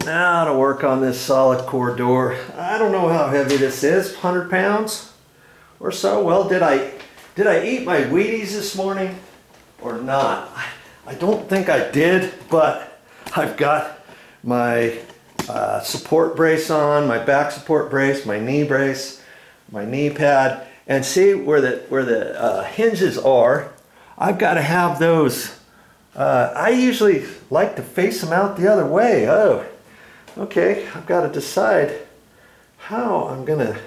Now to work on this solid core door. I don't know how heavy this is, 100 pounds or so. Well, did I eat my Wheaties this morning or not? I don't think I did, but I've got my support brace on, my back support brace, my knee brace, my knee pad, and see where the hinges are. I've got to have those. I usually like to face them out the other way. Oh, okay. I've got to decide how I'm gonna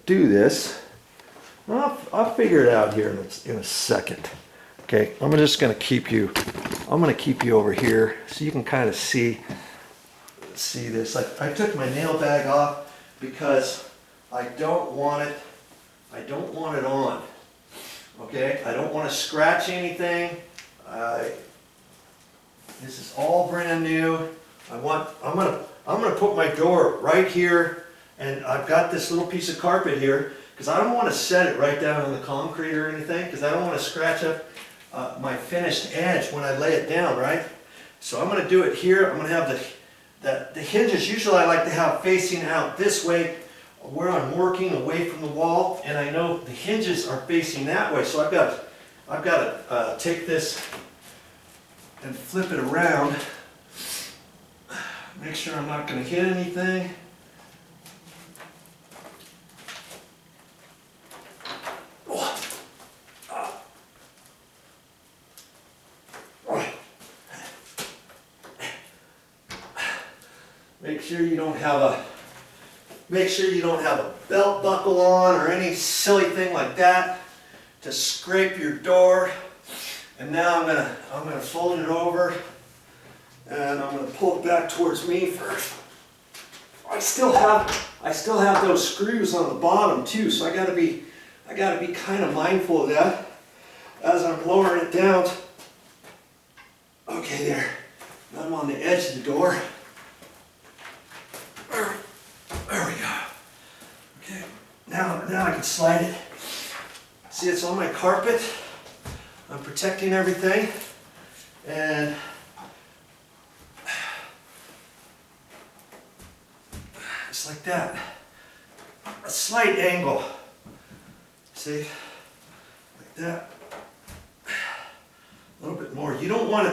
do this. I'll figure it out here in a second. Okay, I'm just gonna keep you over here so you can kind of see this. I took my nail bag off because I don't want it on. Okay, I don't want to scratch anything. This is all brand new. I'm gonna put my door right here, and I've got this little piece of carpet here because I don't want to set it right down on the concrete or anything because I don't want to scratch up my finished edge when I lay it down, right? So I'm going to do it here. I'm going to have the hinges. Usually I like to have facing out this way where I'm working away from the wall, and I know the hinges are facing that way. So I've got to take this and flip it around. Make sure I'm not going to hit anything. Make sure you don't have a belt buckle on or any silly thing like that to scrape your door. And now I'm gonna fold it over and I'm gonna pull it back towards me first. I still have those screws on the bottom too, so I gotta be kind of mindful of that as I'm lowering it down. Okay, there. Now I'm on the edge of the door. There we go. Okay, now I can slide it. See, it's on my carpet. I'm protecting everything, and it's like that. A slight angle. See, like that. A little bit more. You don't want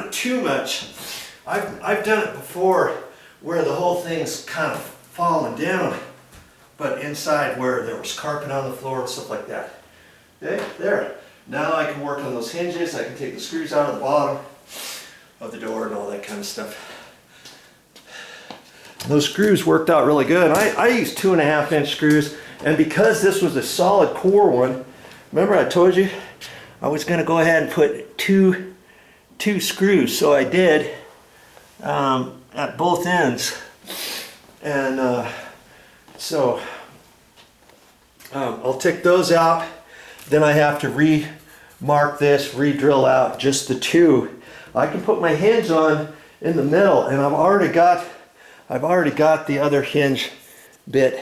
it too much. I've done it before where the whole thing's kind of fallen down, but inside where there was carpet on the floor and stuff like that. Okay, there. Now I can work on those hinges. I can take the screws out of the bottom of the door and all that kind of stuff. Those screws worked out really good. I used 2.5-inch screws, and because this was a solid core one, remember I told you I was going to go ahead and put two screws, so I did at both ends. And I'll take those out. Then I have to re-mark this, re-drill out just the two. I can put my hinge on in the middle, and I've already got the other hinge bit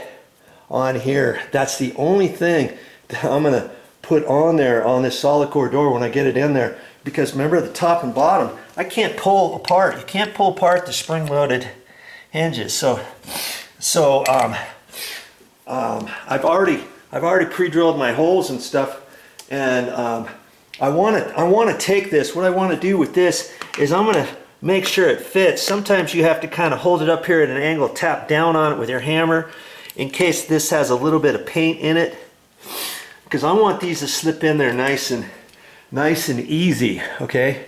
on here. That's the only thing that I'm gonna put on there on this solid core door when I get it in there. Because remember, the top and bottom, I can't pull apart. You can't pull apart the spring-loaded hinges. So I've already pre-drilled my holes and stuff, and I want to take this. What I want to do with this is I'm going to make sure it fits. Sometimes you have to kind of hold it up here at an angle, tap down on it with your hammer in case this has a little bit of paint in it, because I want these to slip in there nice and easy. Okay,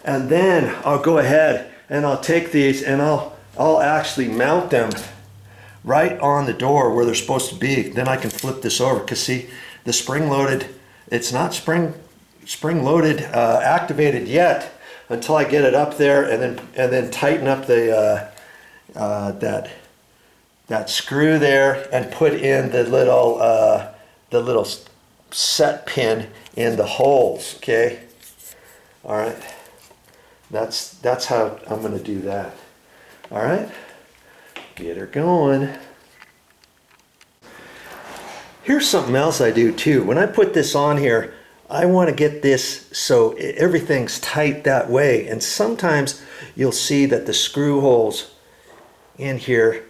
and then I'll go ahead and I'll take these and I'll actually mount them right on the door where they're supposed to be. Then I can flip this over, because see, the spring-loaded, it's not spring-loaded activated yet until I get it up there and then tighten up the that screw there and put in the little set pin in the holes. Okay, all right. That's how I'm going to do that. All right, get her going. Here's something else I do too. When I put this on here, I want to get this so everything's tight that way. And sometimes you'll see that the screw holes in here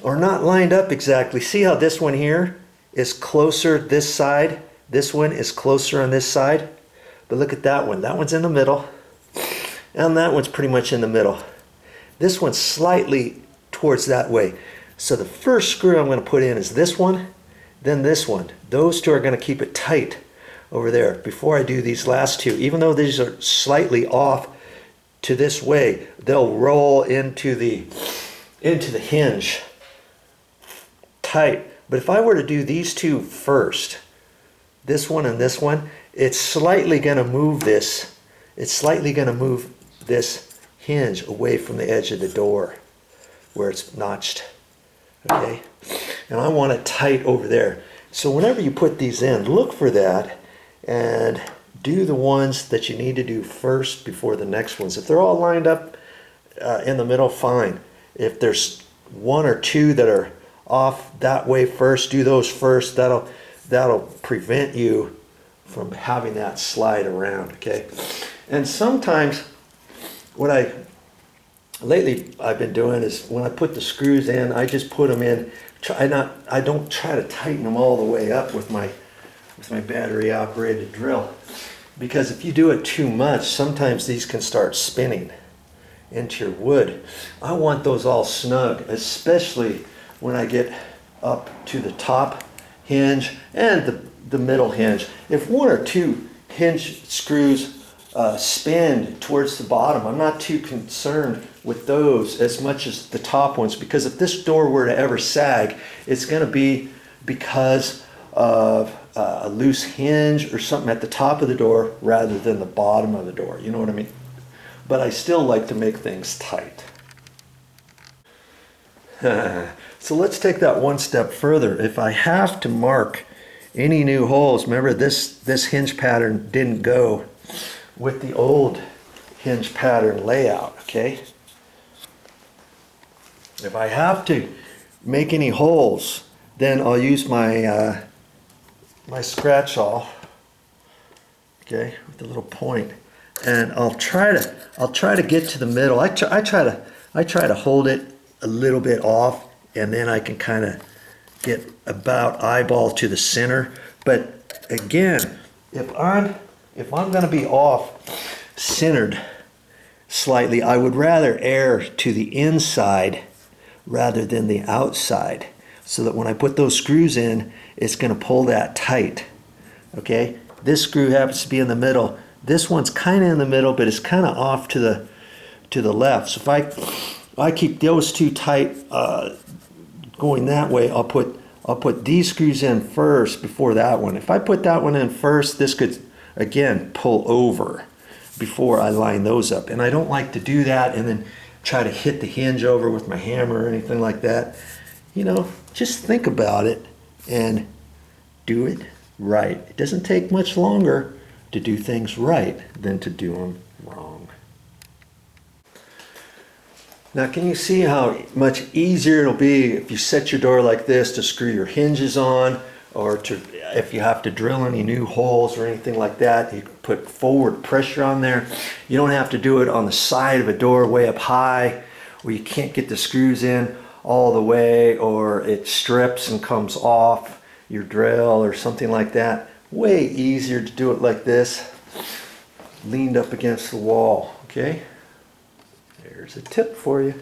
are not lined up exactly. See how this one here is closer this side? This one is closer on this side. But look at that one. That one's in the middle. And that one's pretty much in the middle. This one's slightly towards that way. So the first screw I'm going to put in is this one, then this one. Those two are going to keep it tight over there before I do these last two. Even though these are slightly off to this way, they'll roll into the hinge tight. But if I were to do these two first, this one and this one, it's slightly going to move this. It's slightly going to move this hinge away from the edge of the door where it's notched. Okay? And I want it tight over there. So whenever you put these in, look for that and do the ones that you need to do first before the next ones. If they're all lined up in the middle, fine. If there's one or two that are off that way first, do those first. That'll prevent you from having that slide around, okay? And sometimes lately I've been doing is when I put the screws in, I just put them in. I don't try to tighten them all the way up with my battery operated drill, because if you do it too much, sometimes these can start spinning into your wood. I want those all snug, especially when I get up to the top hinge and the middle hinge. If one or two hinge screws spin towards the bottom, I'm not too concerned with those as much as the top ones, because if this door were to ever sag, it's going to be because of a loose hinge or something at the top of the door rather than the bottom of the door. You know what I mean? But I still like to make things tight. So let's take that one step further. If I have to mark any new holes, remember this hinge pattern didn't go with the old hinge pattern layout, okay? If I have to make any holes, then I'll use my my scratch awl, okay, with the little point, and I'll try to get to the middle. I try to hold it a little bit off, and then I can kind of get about eyeball to the center. But again, if I'm going to be off centered slightly, I would rather err to the inside rather than the outside, so that when I put those screws in, it's going to pull that tight. Okay, this screw happens to be in the middle. This one's kind of in the middle, but it's kind of off to the left. So if I keep those two tight going that way, I'll put these screws in first before that one. If I put that one in first, this could again pull over before I line those up, and I don't like to do that and then try to hit the hinge over with my hammer or anything like that. You know, just think about it and do it right. It doesn't take much longer to do things right than to do them wrong. Now, can you see how much easier it'll be if you set your door like this to screw your hinges on, or if you have to drill any new holes or anything like that, you can put forward pressure on there. You don't have to do it on the side of a door way up high where you can't get the screws in all the way, or it strips and comes off your drill or something like that. Way easier to do it like this, leaned up against the wall, okay? There's a tip for you.